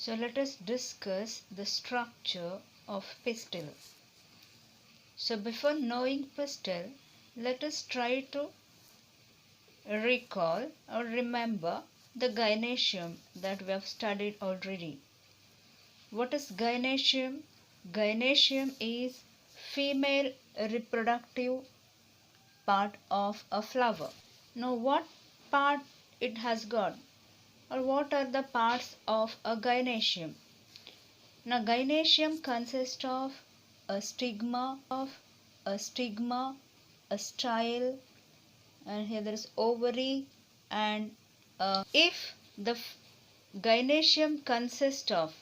So let us discuss the structure of pistil. So before knowing pistil, let us try to recall or remember the gynoecium that we have studied already. What is gynoecium? Gynoecium is female reproductive part of a flower. Now what part it has got, or what are the parts of a gynoecium? Now gynoecium consists of a stigma, a style, and here there is ovary, and if the gynoecium consists of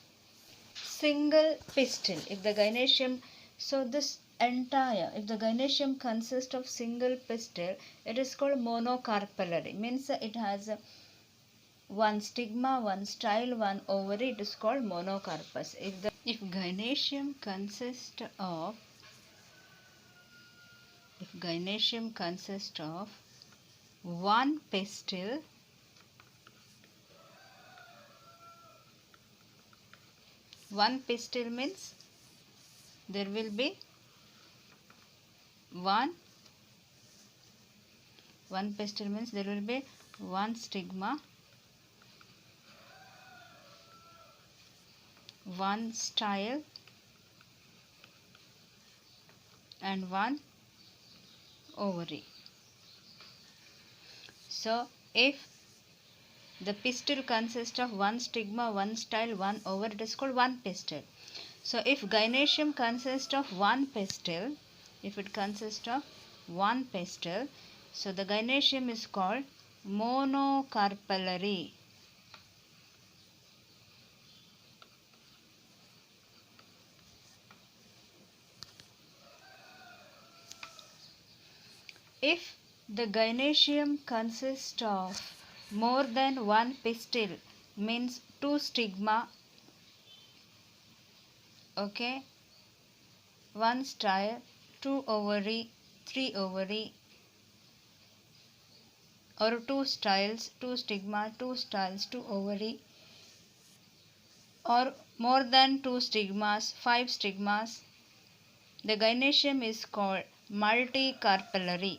single pistil, if the gynoecium, so this entire, if the gynoecium consists of single pistil, it is called monocarpellary, means it has one stigma, one style, one ovary, it is called monocarpus. If gynoecium consists of one pistil, means there will be one pistil, means there will be one stigma, one style, and one ovary. So if the pistil consists of one stigma, one style, one ovary, it is called one pistil. So if gynoecium consists of one pistil, so the gynoecium is called monocarpellary. If the gynoecium consists of more than one pistil, means two stigma, okay, one style, two ovary, three ovary, or two styles, two stigma, two styles, two ovary, or more than two stigmas, five stigmas, the gynoecium is called multicarpellary.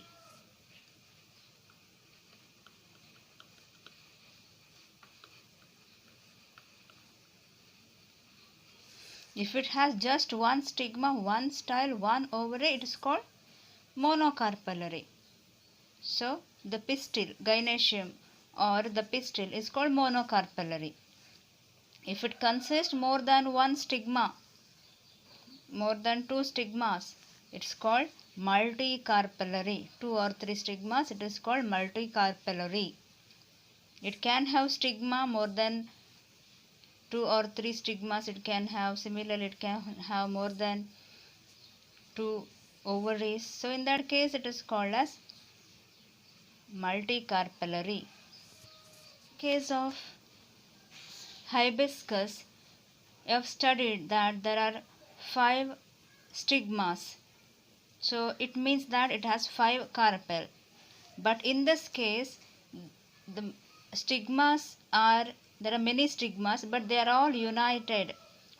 If it has just one stigma, one style, one ovary, it is called monocarpellary. So the pistil, gynoecium or the pistil is called monocarpellary. If it consists more than one stigma, more than two stigmas, it's called multicarpellary. Two or three stigmas, it is called multicarpellary. It can have stigma more than two or three stigmas, it can have, similarly it can have more than two ovaries. So in that case it is called as multicarpellary. Case of hibiscus, I have studied that there are 5 stigmas. So it means that it has 5 carpel. But in this case, the stigmas are, there are many stigmas, but they are all united.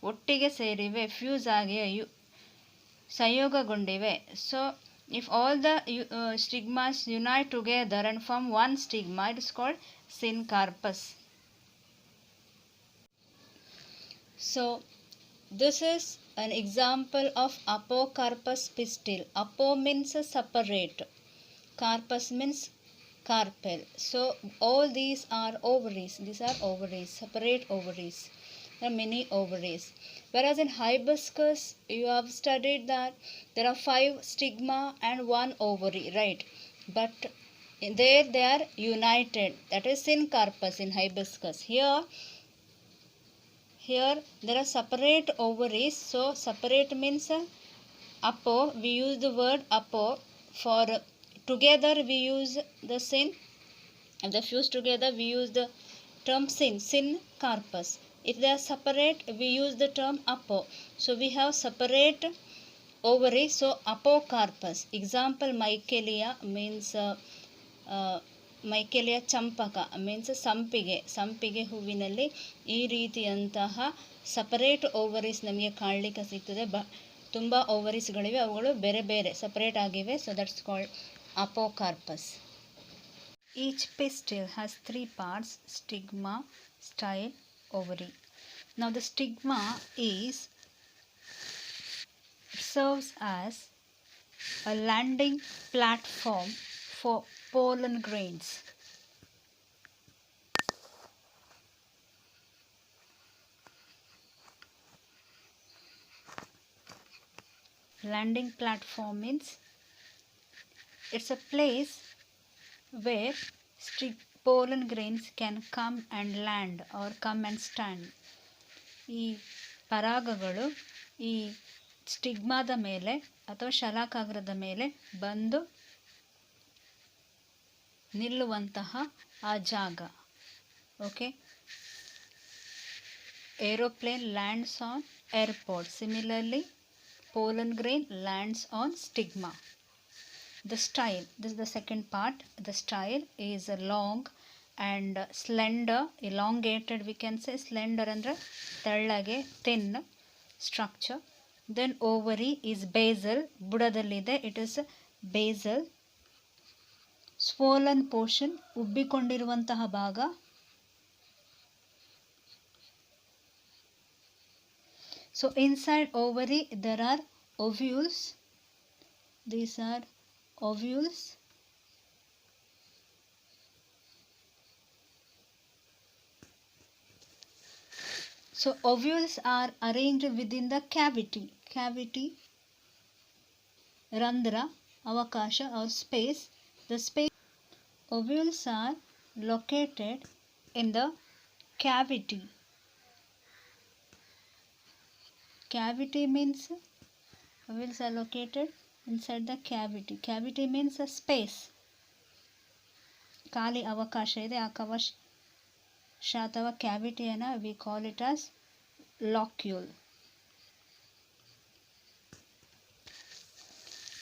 ಒಟ್ಟಿಗೆ ಸೇರಿವೆ, fuse ಆಗಿ ಸಂಯೋಗಗೊಂಡಿವೆ. So if all the stigmas unite together and form one stigma, it is called syncarpus. So this is an example of apocarpus pistil. Apo means separate, carpus means carpel. So all these are ovaries. These are ovaries, separate ovaries. There are many ovaries. Whereas in hibiscus, you have studied that there are 5 stigma and 1 ovary, right? But there they are united. That is syncarpus in hibiscus. Here there are separate ovaries. So separate means apo. We use the word apo. For together we use the syn. If they fuse together we use the term syncarpus. If they are separate we use the term apo. So we have separate ovary. So apocarpus. Example, Michelia means ಮೈಕೆಲಿಯ ಚಂಪಕ means ಸಂಪಿಗೆ ಹೂವಿನಲ್ಲಿ ಈ ರೀತಿಯಂತಹ separate ovaries ನಮಗೆ ಕಾಣಲಿಕ್ಕೆ ಸಿಗ್ತದೆ. ತುಂಬ ಓವರೀಸ್ಗಳಿವೆ, ಅವುಗಳು ಬೇರೆ ಬೇರೆ ಸಪರೇಟ್ ಆಗಿವೆ. So that's called apocarpous. Each pistil has 3 parts: stigma, style, ovary. Now the stigma serves as a landing platform for pollen grains. Landing platform means it's a place where pollen grains can come and land or come and stand. ಈ ಪರಾಗಗಳು ಈ ಸ್ಟಿಗ್ಮಾದ ಮೇಲೆ ಅಥವಾ ಶಲಾಕಾಗ್ರದ ಮೇಲೆ ಬಂದು ನಿಲ್ಲುವಂತಹ ಆ ಜಾಗ. Okay, aeroplane lands on airport. Similarly pollen grain lands on stigma. The style, this is the second part. The style is a long and slender, elongated, we can say. Slender andre tellage, thin structure. Then ovary is basal, budadallide, it is basal. Swollen portion, ubbikondiruvantaha bhaga. So inside ovary there are ovules. These are ovules. So ovules are arranged within the cavity, randra, avakasha or space. The space, ovules are located in the cavity. Cavity means ovules are located inside the cavity. Cavity means a space. ಖಾಲಿ ಅವಕಾಶ ಇದೆ, ಆ ಅವಕಾಶ ಅಥವಾ ಕ್ಯಾವಿಟಿಯನ್ನು we call it as locule.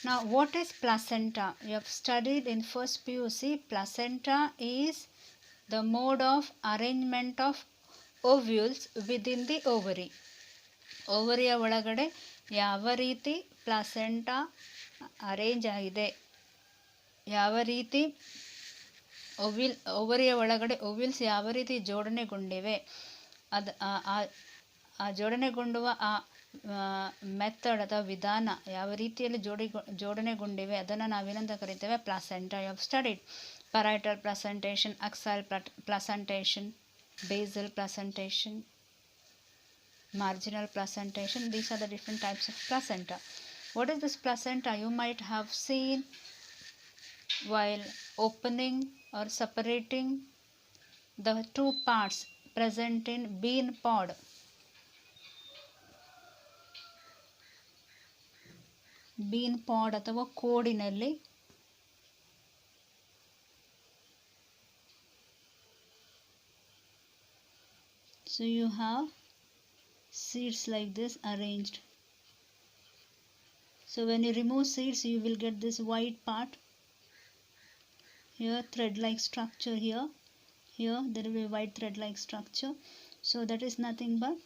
Now what is placenta? You have studied in first PUC. Placenta is the mode of arrangement of ovules within the ovary. ಓವರಿಯ ಒಳಗಡೆ ಯಾವ ರೀತಿ placenta arrange ಆಗಿದೆ, ಯಾವ ರೀತಿ ಓವರಿಯ ಒಳಗಡೆ ಓವಿಲ್ಸ್ ಯಾವ ರೀತಿ ಜೋಡಣೆಗೊಂಡಿವೆ, ಅದು ಆ ಜೋಡಣೆಗೊಂಡುವ ಆ ಮೆಥಡ್ ಅಥವಾ ವಿಧಾನ ಯಾವ ರೀತಿಯಲ್ಲಿ ಜೋಡಣೆಗೊಂಡಿವೆ ಅದನ್ನು ನಾವೇನಂತ ಕರಿತೇವೆ? Placenta. You have studied parietal placentation, axial placentation, basal placentation, marginal placentation. These are the different types of placenta. What is this placenta? You might have seen while opening or separating the 2 parts present in bean pod. Bean pod ಅಥವಾ ಕೋಡಿನಲ್ಲಿ so you have seeds like this arranged. So when you remove seeds, you will get this white part. Here thread like structure, here there will be white thread like structure. So that is nothing but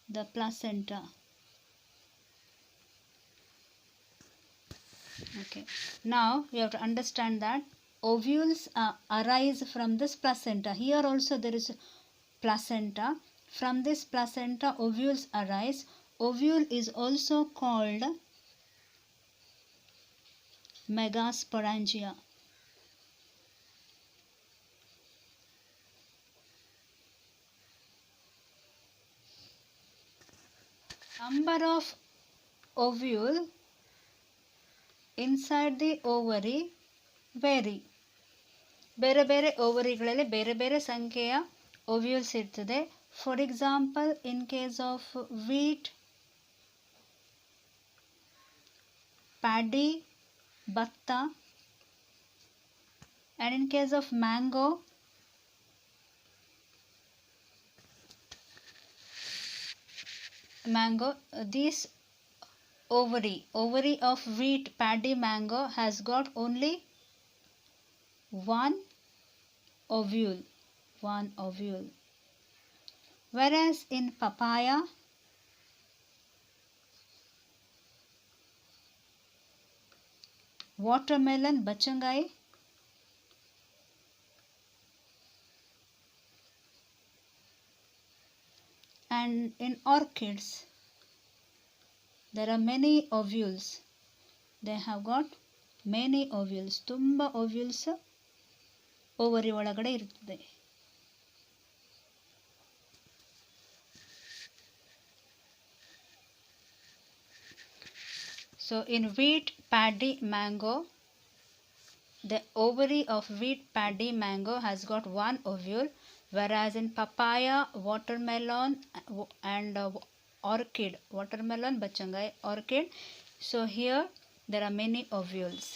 the placenta. Okay, now you have to understand that ovules arise from this placenta. Here also there is placenta. From this placenta ovules arise. Ovule is also called megasporangia. Number of ovule inside the ovary vary. ಬೇರೆ ಬೇರೆ ಓವರಿಗಳಲ್ಲಿ ಬೇರೆ ಬೇರೆ ಸಂಖ್ಯೆಯ ovules ಇರ್ತದೆ. For example, in case of wheat, paddy, ಭತ್ತ, and in case of mango, this ovary of wheat, paddy, mango has got only one ovule, one ovule. Whereas in papaya, watermelon, bachangai, and in orchids, there are many ovules. They have got many ovules. ತುಂಬ ovules ovary ಒಳಗಡೆ ಇರುತ್ತದೆ. So in wheat, paddy, mango, the ovary of wheat, paddy, mango has got one ovule, whereas in papaya, watermelon and orchid, watermelon, bachangai, orchid, so here there are many ovules.